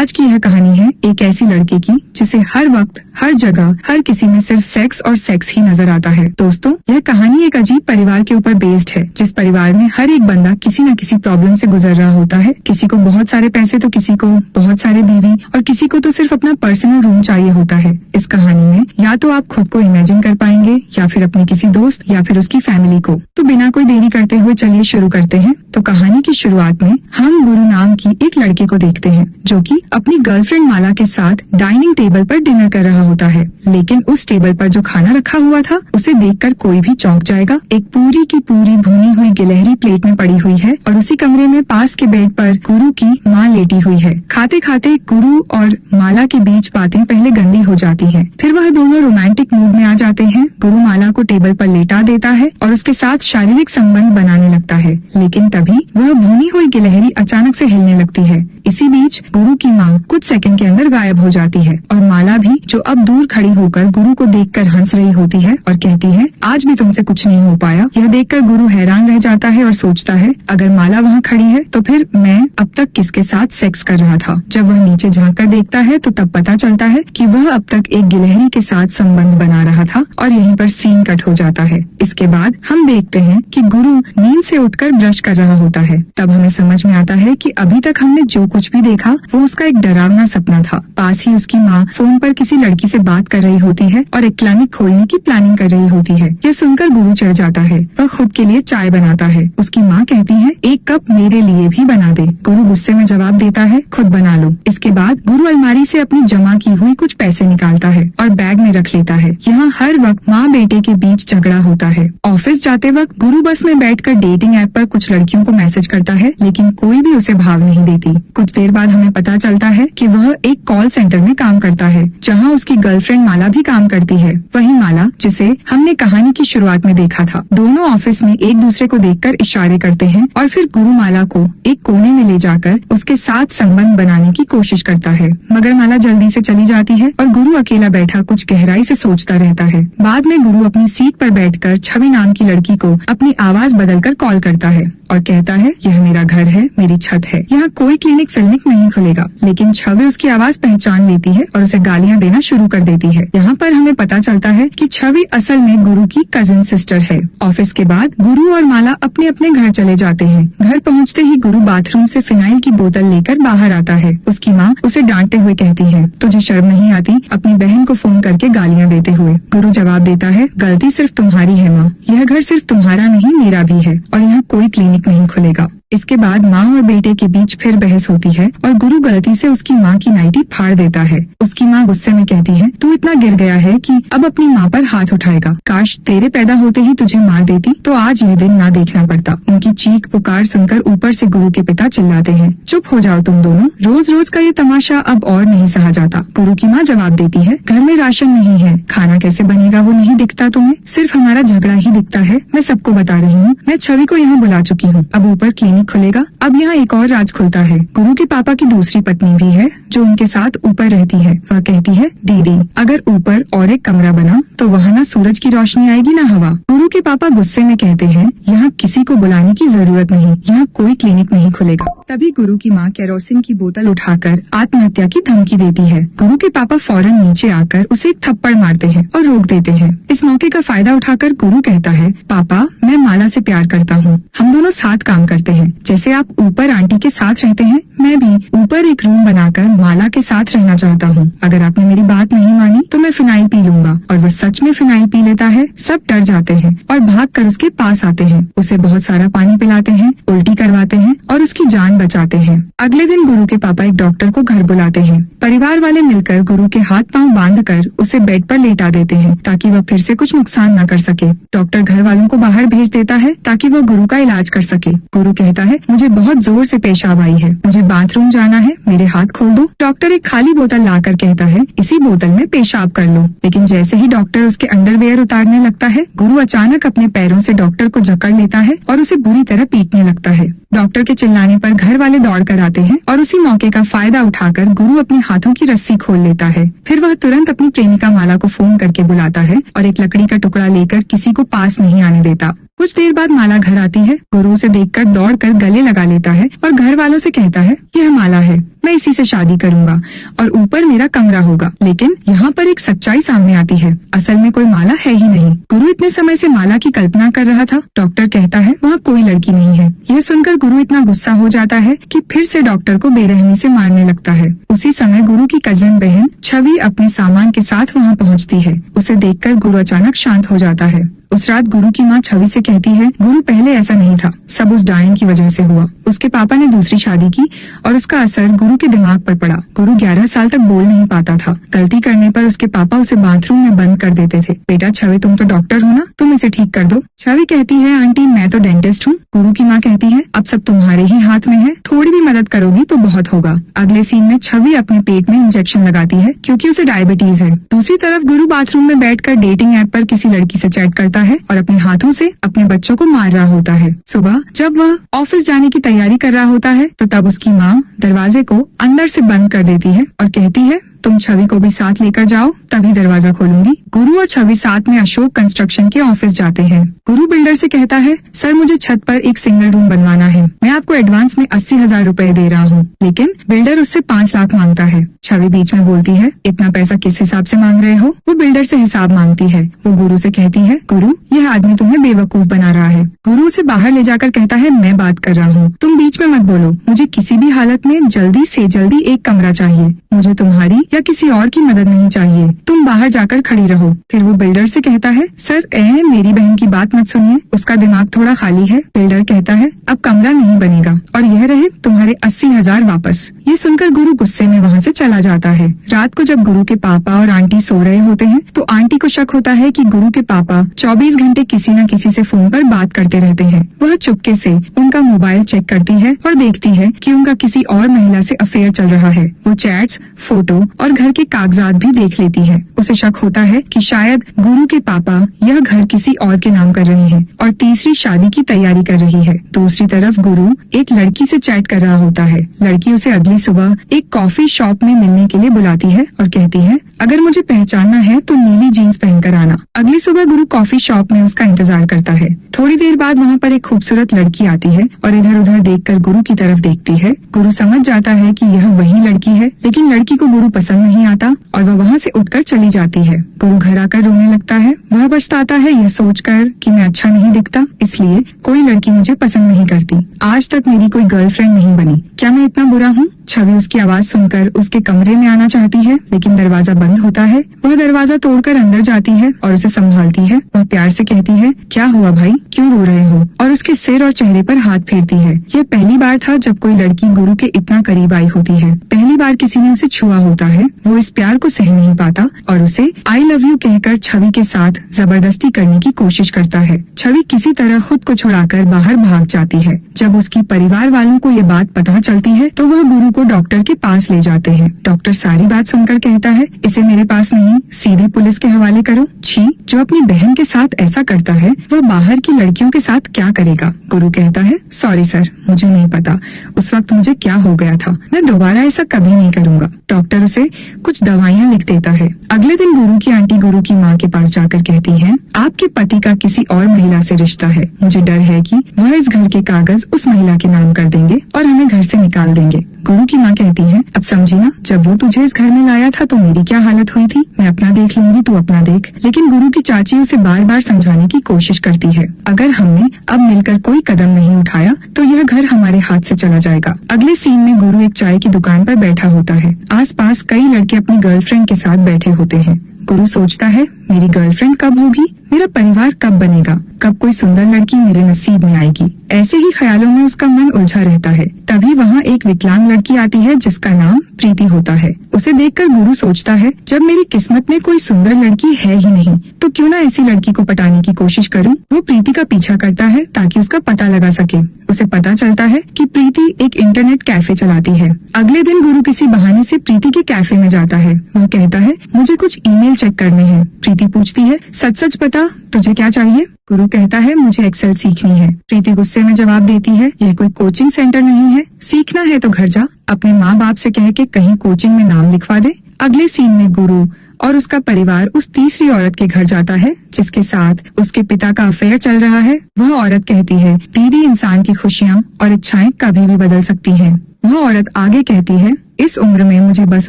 आज की यह कहानी है एक ऐसी लड़के की जिसे हर वक्त, हर जगह, हर किसी में सिर्फ सेक्स और सेक्स ही नजर आता है। दोस्तों, यह कहानी एक अजीब परिवार के ऊपर बेस्ड है, जिस परिवार में हर एक बंदा किसी न किसी प्रॉब्लम से गुजर रहा होता है। किसी को बहुत सारे पैसे तो किसी को बहुत सारे बीवी और किसी को तो सिर्फ अपना पर्सनल रूम चाहिए होता है। इस कहानी में या तो आप खुद को इमेजिन कर पाएंगे या फिर अपने किसी दोस्त या फिर उसकी फैमिली को। तो बिना कोई देरी करते हुए चलिए शुरू करते हैं। तो कहानी की शुरुआत में हम गुरु नाम की एक लड़के को देखते हैं जो कि अपनी गर्लफ्रेंड माला के साथ डाइनिंग टेबल पर डिनर कर रहा होता है। लेकिन उस टेबल पर जो खाना रखा हुआ था उसे देखकर कोई भी चौंक जाएगा। एक पूरी की पूरी भुनी हुई गिलहरी प्लेट में पड़ी हुई है और उसी कमरे में पास के बेड पर गुरु की माँ लेटी हुई है। खाते खाते गुरु और माला के बीच बातें पहले गंदी हो जाती हैं, फिर वह दोनों रोमांटिक मूड में आ जाते हैं। गुरु माला को टेबल पर लेटा देता है और उसके साथ शारीरिक संबंध बनाने लगता है, लेकिन तभी वह भुनी हुई गिलहरी अचानक से हिलने लगती है। इसी बीच गुरु की माँ कुछ सेकंड के अंदर गायब हो जाती है और माला भी, जो अब दूर खड़ी होकर गुरु को देखकर हंस रही होती है और कहती है, आज भी तुमसे कुछ नहीं हो पाया। यह देखकर गुरु हैरान रह जाता है और सोचता है, अगर माला वहाँ खड़ी है तो फिर मैं अब तक किसके साथ सेक्स कर रहा था। जब वह नीचे झाँक कर देखता है तो तब पता चलता है कि वह अब तक एक गिलहरी के साथ संबंध बना रहा था और यहीं पर सीन कट हो जाता है। इसके बाद हम देखते हैं कि गुरु नींद से उठकर ब्रश कर रहा होता है। तब हमें समझ में आता है कि अभी तक हमने जो कुछ भी देखा वो उसका एक डरावना सपना था। पास ही उसकी माँ फोन पर किसी लड़की से बात कर रही होती है और एक क्लिनिक खोलने की प्लानिंग कर रही होती है। यह सुनकर गुरु चढ़ जाता है। वह खुद के लिए चाय बनाता है। उसकी माँ कहती है, एक कप मेरे लिए भी बना दे। गुरु गुस्से में जवाब देता है, खुद बना लो। इसके बाद गुरु अलमारी से अपनी जमा की हुई कुछ पैसे निकालता है और बैग में रख लेता है। यहाँ हर वक्त माँ बेटे के बीच झगड़ा होता है। ऑफिस जाते वक्त गुरु बस में बैठकर डेटिंग ऐप पर कुछ लड़कियों को मैसेज करता है, लेकिन कोई भी उसे भाव नहीं देती। कुछ देर बाद हमें पता चलता है कि वह एक कॉल सेंटर में काम करता है, जहां उसकी गर्लफ्रेंड माला भी काम करती है। वही माला जिसे हमने कहानी की शुरुआत में देखा था। दोनों ऑफिस में एक दूसरे को देखकर इशारे करते हैं और फिर गुरु माला को एक कोने में ले जाकर उसके साथ संबंध बनाने की कोशिश करता है, मगर माला जल्दी से चली जाती है और गुरु अकेला बैठा कुछ गहराई से सोचता रहता है। बाद में गुरु अपनी सीट पर बैठकर छवि नाम की लड़की को अपनी आवाज बदलकर कॉल करता है और कहता है, यह मेरा घर है, मेरी छत है, यहाँ कोई क्लिनिक फिल्निक नहीं खुलेगा। लेकिन छवि उसकी आवाज पहचान लेती है और उसे गालियाँ देना शुरू कर देती है। यहाँ पर हमें पता चलता है कि छवि असल में गुरु की कजिन सिस्टर है। ऑफिस के बाद गुरु और माला अपने अपने घर चले जाते हैं। घर पहुँचते ही गुरु बाथरूम से फिनाइल की बोतल लेकर बाहर आता है। उसकी माँ उसे डांटते हुए कहती है, तुझे शर्म नहीं आती अपनी बहन को फोन करके गालियाँ देते हुए। गुरु जवाब देता है, गलती सिर्फ तुम्हारी है माँ, यह घर सिर्फ तुम्हारा नहीं मेरा भी है और यहाँ कोई क्लिनिक नहीं खुलेगा। इसके बाद माँ और बेटे के बीच फिर बहस होती है और गुरु गलती से उसकी माँ की नाइटी फाड़ देता है। उसकी माँ गुस्से में कहती है, तू इतना गिर गया है कि अब अपनी माँ पर हाथ उठाएगा। काश तेरे पैदा होते ही तुझे मार देती तो आज यह दिन ना देखना पड़ता। उनकी चीख पुकार सुनकर ऊपर से गुरु के पिता चिल्लाते हैं, चुप हो जाओ तुम दोनों, रोज रोज का ये तमाशा अब और नहीं सहा जाता। गुरु की माँ जवाब देती है, घर में राशन नहीं है, खाना कैसे बनेगा वो नहीं दिखता तुम्हें, सिर्फ हमारा झगड़ा ही दिखता है। मैं सबको बता रही हूँ, मैं छवि को यहाँ बुला चुकी हूँ, अब ऊपर क्लिनिक खुलेगा। अब यहाँ एक और राज खुलता है। गुरु के पापा की दूसरी पत्नी भी है जो उनके साथ ऊपर रहती है। वह कहती है, दीदी अगर ऊपर और एक कमरा बना तो वहाँ ना सूरज की रोशनी आएगी ना हवा। गुरु के पापा गुस्से में कहते हैं, यहाँ किसी को बुलाने की जरूरत नहीं, यहाँ कोई क्लिनिक नहीं खुलेगा। तभी गुरु की माँ केरोसिन की बोतल उठाकर आत्महत्या की धमकी देती है। गुरु के पापा फौरन नीचे आकर उसे एक थप्पड़ मारते हैं और रोक देते हैं। इस मौके का फायदा उठाकर गुरु कहता है, पापा मैं माला से प्यार करता हूँ, हम दोनों साथ काम करते हैं। जैसे आप ऊपर आंटी के साथ रहते हैं, मैं भी ऊपर एक रूम बनाकर माला के साथ रहना चाहता हूँ। अगर आपने मेरी बात नहीं मानी तो मैं फिनाइल पी लूंगा। और वह सच में फिनाइल पी लेता है। सब डर जाते हैं और भागकर उसके पास आते हैं। उसे बहुत सारा पानी पिलाते हैं, उल्टी करवाते हैं और उसकी जान बचाते हैं। अगले दिन गुरु के पापा एक डॉक्टर को घर बुलाते हैं। परिवार वाले मिलकर गुरु के हाथ पांव बांधकर उसे बेड पर लेटा देते हैं ताकि वह फिर से कुछ नुकसान न कर सके। डॉक्टर घर वालों को बाहर भेज देता है ताकि वह गुरु का इलाज कर सके। गुरु कहता है, मुझे बहुत जोर से पेशाब आई है, मुझे बाथरूम जाना है, मेरे हाथ खोल दो। डॉक्टर एक खाली बोतल लाकर कहता है, इसी बोतल में पेशाब कर लो। लेकिन जैसे ही डॉक्टर उसके अंडरवेयर उतारने लगता है, गुरु अचानक अपने पैरों से डॉक्टर को जकड़ लेता है और उसे बुरी तरह पीटने लगता है। डॉक्टर के चिल्लाने पर घर वाले दौड़ कर आते हैं और उसी मौके का फायदा उठाकर गुरु अपने हाथों की रस्सी खोल लेता है। फिर वह तुरंत अपनी प्रेमिका माला को फोन करके बुलाता है और एक लकड़ी का टुकड़ा लेकर किसी को पास नहीं आने देता। कुछ देर बाद माला घर आती है। गुरु उसे देखकर दौड़कर गले लगा लेता है और घर वालों से कहता है, यह माला है, मैं इसी से शादी करूंगा और ऊपर मेरा कमरा होगा। लेकिन यहाँ पर एक सच्चाई सामने आती है, असल में कोई माला है ही नहीं। गुरु इतने समय से माला की कल्पना कर रहा था। डॉक्टर कहता है वहाँ कोई लड़की नहीं है। यह सुनकर गुरु इतना गुस्सा हो जाता है कि फिर से डॉक्टर को बेरहमी से मारने लगता है। उसी समय गुरु की कजिन बहन छवि अपने सामान के साथ वहाँ पहुँचती है। उसे देखकर गुरु अचानक शांत हो जाता है। उस रात गुरु की माँ छवि से कहती है, गुरु पहले ऐसा नहीं था, सब उस डायन की वजह से हुआ। उसके पापा ने दूसरी शादी की और उसका असर गुरु के दिमाग पर पड़ा। गुरु 11 साल तक बोल नहीं पाता था। गलती करने पर उसके पापा उसे बाथरूम में बंद कर देते थे। बेटा छवि, तुम तो डॉक्टर हो ना, तुम इसे ठीक कर दो। छवि कहती है, आंटी मैं तो डेंटिस्ट हूँ। गुरु की माँ कहती है, अब सब तुम्हारे ही हाथ में है, थोड़ी भी मदद करोगी तो बहुत होगा। अगले सीन में छवि अपने पेट में इंजेक्शन लगाती है क्योंकि उसे डायबिटीज है। दूसरी तरफ गुरु बाथरूम में बैठकर डेटिंग ऐप पर किसी लड़की से चैट करता है और अपने हाथों से अपने बच्चों को मार रहा होता है। सुबह जब वह ऑफिस जाने की तैयारी कर रहा होता है तो तब उसकी माँ दरवाजे को अंदर से बंद कर देती है और कहती है, तुम छवि को भी साथ लेकर जाओ, तभी दरवाजा खोलूंगी। गुरु और छवि साथ में अशोक कंस्ट्रक्शन के ऑफिस जाते हैं। गुरु बिल्डर से कहता है, सर मुझे छत पर एक सिंगल रूम बनवाना है, मैं आपको एडवांस में 80,000 रुपए दे रहा हूँ। लेकिन बिल्डर उससे 5 लाख मांगता है। छवि बीच में बोलती है, इतना पैसा किस हिसाब से मांग रहे हो? वो बिल्डर से हिसाब मांगती है। वो गुरु से कहती है, गुरु यह आदमी तुम्हें बेवकूफ बना रहा है। गुरु उसे बाहर ले जाकर कहता है, मैं बात कर रहा हूँ, तुम बीच में मत बोलो। मुझे किसी भी हालत में जल्दी से जल्दी एक कमरा चाहिए, मुझे तुम्हारी या किसी और की मदद नहीं चाहिए, तुम बाहर जाकर खड़ी रहो। फिर वो बिल्डर से कहता है, सर मेरी बहन की बात मत सुनिए, उसका दिमाग थोड़ा खाली है। बिल्डर कहता है, अब कमरा नहीं बनेगा और यह रहे तुम्हारे 80,000 वापस। ये सुनकर गुरु गुस्से में वहाँ से चला जाता है। रात को जब गुरु के पापा और आंटी सो रहे होते हैं तो आंटी को शक होता है कि गुरु के पापा 24 घंटे किसी न किसी से फोन पर बात करते रहते हैं। वह चुपके से उनका मोबाइल चेक करती है और देखती है कि उनका किसी और महिला से अफेयर चल रहा है। वो चैट्स, फोटो और घर के कागजात भी देख लेती है। उसे शक होता है कि शायद गुरु के पापा यह घर किसी और के नाम कर रहे हैं और तीसरी शादी की तैयारी कर रही है। दूसरी तरफ गुरु एक लड़की से चैट कर रहा होता है। लड़की उसे अगली सुबह एक कॉफी शॉप में मिलने के लिए बुलाती है और कहती है, अगर मुझे पहचानना है तो नीली जीन्स पहनकर आना। अगली सुबह गुरु कॉफी शॉप में उसका इंतजार करता है। थोड़ी देर बाद वहाँ पर एक खूबसूरत लड़की आती है और इधर उधर देखकर गुरु की तरफ देखती है। गुरु समझ जाता है कि यह वही लड़की है, लेकिन लड़की को गुरु पसंद नहीं आता और वह वहाँ से उठकर चली जाती है। गुरु घर आकर रोने लगता है। वह पछताता है यह सोचकर कि मैं अच्छा नहीं दिखता, इसलिए कोई लड़की मुझे पसंद नहीं करती। आज तक मेरी कोई गर्लफ्रेंड नहीं बनी, क्या मैं इतना बुरा हूँ? छवि उसकी आवाज सुनकर उसके कमरे में आना चाहती है, लेकिन दरवाजा बंद होता है। वह दरवाजा तोड़कर अंदर जाती है और उसे संभालती है। वह प्यार से कहती है, क्या हुआ भाई, क्यों रो रहे हो? और उसके सिर और चेहरे पर हाथ फेरती है। यह पहली बार था जब कोई लड़की गुरु के इतना करीब आई होती है। पहली बार किसी ने उसे छुआ होता है। वो इस प्यार को सह नहीं पाता और उसे आई लव यू कहकर छवि के साथ जबरदस्ती करने की कोशिश करता है। छवि किसी तरह खुद को छुड़ाकर बाहर भाग जाती है। जब उसकी परिवार वालों को ये बात पता चलती है तो वह गुरु को डॉक्टर के पास ले जाते हैं। डॉक्टर सारी बात सुनकर कहता है, इसे मेरे पास नहीं, सीधे पुलिस के हवाले करो। छी, जो अपनी बहन के साथ ऐसा करता है वह बाहर की लड़कियों के साथ क्या करेगा? गुरु कहता है, सॉरी सर, मुझे नहीं पता उस वक्त मुझे क्या हो गया था, मैं दोबारा ऐसा कभी नहीं करूँगा। डॉक्टर उसे कुछ दवाइयाँ लिख देता है। अगले दिन गुरु की आंटी गुरु की माँ के पास जाकर कहती है, आपके पति का किसी और महिला से रिश्ता है, मुझे डर है कि वह इस घर के कागज उस महिला के नाम कर देंगे और हमें घर से निकाल देंगे। गुरु की माँ कहती है, अब समझी ना, जब वो तुझे इस घर में लाया था तो मेरी क्या हालत हुई थी, मैं अपना देख लूंगी, तू अपना देख। लेकिन गुरु की चाची उसे बार बार समझाने की कोशिश करती है, अगर हमने अब मिलकर कोई कदम नहीं उठाया तो यह घर हमारे हाथ से चला जाएगा। अगले सीन में गुरु एक चाय की दुकान पर बैठा होता है। आसपास कई लड़के अपनी गर्लफ्रेंड के साथ बैठे होते हैं। गुरु सोचता है, मेरी गर्लफ्रेंड कब होगी, मेरा परिवार कब बनेगा, कब कोई सुंदर लड़की मेरे नसीब में आएगी। ऐसे ही ख्यालों में उसका मन उलझा रहता है। तभी वहाँ एक विकलांग लड़की आती है जिसका नाम प्रीति होता है। उसे देखकर गुरु सोचता है, जब मेरी किस्मत में कोई सुंदर लड़की है ही नहीं तो क्यों ना ऐसी लड़की को पटाने की कोशिश करूं। वो प्रीति का पीछा करता है ताकि उसका पता लगा सके। उसे पता चलता है कि प्रीति एक इंटरनेट कैफे चलाती है। अगले दिन गुरु किसी बहाने से प्रीति के कैफे में जाता है। वह कहता है, मुझे कुछ ईमेल चेक करने हैं। प्रीति पूछती है, सच सच बता, तुझे क्या चाहिए? गुरु कहता है, मुझे एक्सेल सीखनी है। प्रीति गुस्से में जवाब देती है, यह कोई कोचिंग सेंटर नहीं है, सीखना है तो घर जा, अपने माँ बाप से कह के कहीं कोचिंग में नाम लिखवा दे। अगले सीन में गुरु और उसका परिवार उस तीसरी औरत के घर जाता है जिसके साथ उसके पिता का अफेयर चल रहा है। वह औरत कहती है, दीदी, इंसान की खुशियाँ और इच्छाएं कभी भी बदल सकती हैं। वह औरत आगे कहती है, इस उम्र में मुझे बस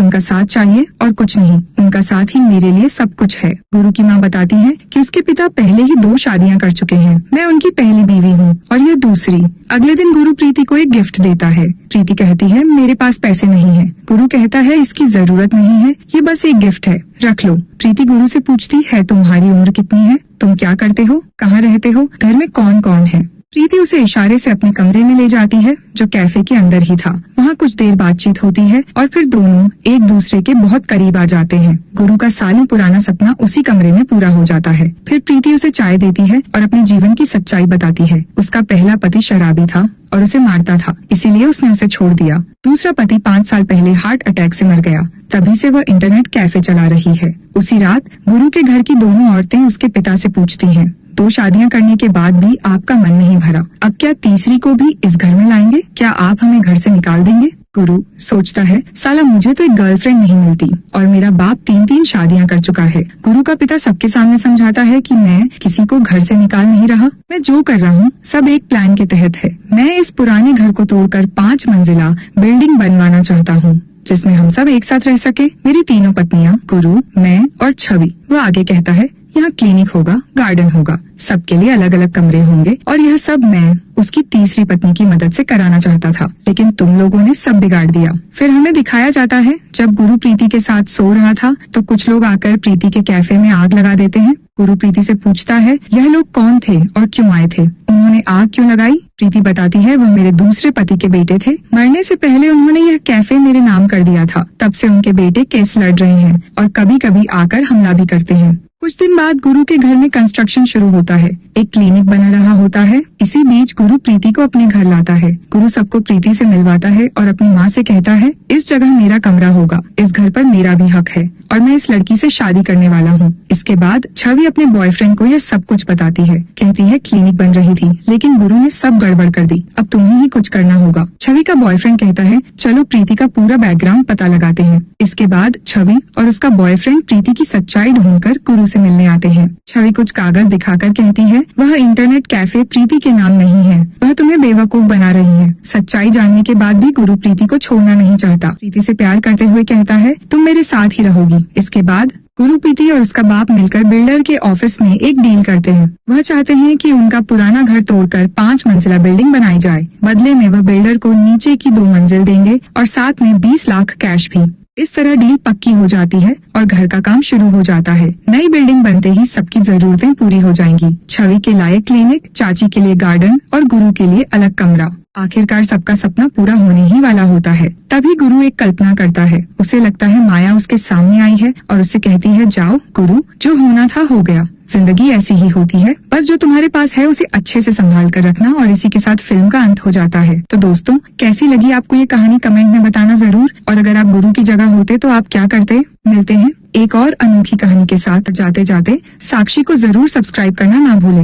उनका साथ चाहिए और कुछ नहीं। उनका साथ ही मेरे लिए सब कुछ है। गुरु की माँ बताती है कि उसके पिता पहले ही 2 शादियाँ कर चुके हैं। मैं उनकी पहली बीवी हूँ और यह दूसरी। अगले दिन गुरु प्रीति को एक गिफ्ट देता है। प्रीति कहती है, मेरे पास पैसे नहीं है। गुरु कहता है, इसकी जरूरत नहीं है, ये बस एक गिफ्ट है, रख लो। प्रीति गुरु से पूछती है, तुम्हारी उम्र कितनी है? तुम क्या करते हो? कहाँ रहते हो? घर में कौन कौन है? प्रीति उसे इशारे से अपने कमरे में ले जाती है जो कैफे के अंदर ही था। वहाँ कुछ देर बातचीत होती है और फिर दोनों एक दूसरे के बहुत करीब आ जाते हैं। गुरु का सालों पुराना सपना उसी कमरे में पूरा हो जाता है। फिर प्रीति उसे चाय देती है और अपने जीवन की सच्चाई बताती है। उसका पहला पति शराबी था और उसे मारता था, इसीलिए उसने उसे छोड़ दिया। दूसरा पति 5 साल पहले हार्ट अटैक से मर गया। तभी से वह इंटरनेट कैफे चला रही है। उसी रात गुरु के घर की दोनों औरतें उसके पिता से पूछती हैं, 2 शादियां करने के बाद भी आपका मन नहीं भरा, अब क्या तीसरी को भी इस घर में लाएंगे? क्या आप हमें घर से निकाल देंगे? गुरु सोचता है, साला मुझे तो एक गर्लफ्रेंड नहीं मिलती और मेरा बाप 3 शादियां कर चुका है। गुरु का पिता सबके सामने समझाता है कि मैं किसी को घर से निकाल नहीं रहा। मैं जो कर रहा हूँ सब एक प्लान के तहत है। मैं इस पुराने घर को तोड़कर 5 मंजिला बिल्डिंग बनवाना चाहता हूँ जिसमें हम सब एक साथ रह सके। मेरी 3 पत्नियाँ, गुरु, मैं और छवि। वो आगे कहता है, यहाँ क्लिनिक होगा, गार्डन होगा, सबके लिए अलग अलग कमरे होंगे और यह सब मैं उसकी तीसरी पत्नी की मदद से कराना चाहता था, लेकिन तुम लोगों ने सब बिगाड़ दिया। फिर हमें दिखाया जाता है जब गुरु प्रीति के साथ सो रहा था तो कुछ लोग आकर प्रीति के कैफे में आग लगा देते हैं। गुरु प्रीति से पूछता है, यह लोग कौन थे और क्यों आए थे? उन्होंने आग क्यों लगाई? प्रीति बताती है, वह मेरे दूसरे पति के बेटे थे। मरने से पहले उन्होंने यह कैफे मेरे नाम कर दिया था। तब से उनके बेटे केस लड़ रहे हैं और कभी कभी आकर हमला भी करते हैं। कुछ दिन बाद गुरु के घर में कंस्ट्रक्शन शुरू होता है। एक क्लिनिक बना रहा होता है। इसी बीच गुरु प्रीति को अपने घर लाता है। गुरु सबको प्रीति से मिलवाता है और अपनी माँ से कहता है, इस जगह मेरा कमरा होगा, इस घर पर मेरा भी हक है और मैं इस लड़की से शादी करने वाला हूँ। इसके बाद छवि अपने बॉयफ्रेंड को यह सब कुछ बताती है। कहती है, क्लिनिक बन रही थी लेकिन गुरु ने सब गड़बड़ कर दी, अब तुम्हें ही कुछ करना होगा। छवि का बॉयफ्रेंड कहता है, चलो प्रीति का पूरा बैकग्राउंड पता लगाते हैं। इसके बाद छवि और उसका बॉयफ्रेंड प्रीति की सच्चाई ढूंढकर गुरु से मिलने आते हैं। छवि कुछ कागज दिखाकर कहती है, वह इंटरनेट कैफे प्रीति के नाम नहीं है, वह तुम्हें बेवकूफ बना रही है। सच्चाई जानने के बाद भी गुरु प्रीति को छोड़ना नहीं चाहता। प्रीति से प्यार करते हुए कहता है, तुम मेरे साथ ही रहोगी। इसके बाद गुरु प्रीति और उसका बाप मिलकर बिल्डर के ऑफिस में एक डील करते हैं। वह चाहते हैं कि उनका पुराना घर तोड़कर 5 मंजिला बिल्डिंग बनाई जाए। बदले में वह बिल्डर को नीचे की 2 मंजिल देंगे और साथ में 20 लाख कैश भी। इस तरह डील पक्की हो जाती है और घर का काम शुरू हो जाता है। नई बिल्डिंग बनते ही सबकी जरूरतें पूरी हो जाएंगी। छवि के लायक क्लिनिक, चाची के लिए गार्डन और गुरु के लिए अलग कमरा। आखिरकार सबका सपना पूरा होने ही वाला होता है। तभी गुरु एक कल्पना करता है। उसे लगता है माया उसके सामने आई है और उससे कहती है, जाओ गुरु, जो होना था हो गया। जिंदगी ऐसी ही होती है, बस जो तुम्हारे पास है उसे अच्छे से संभाल कर रखना। और इसी के साथ फिल्म का अंत हो जाता है। तो दोस्तों, कैसी लगी आपको ये कहानी कमेंट में बताना जरूर। और अगर आप गुरु की जगह होते तो आप क्या करते? मिलते हैं एक और अनोखी कहानी के साथ। जाते जाते साक्षी को जरूर सब्सक्राइब करना ना भूलें।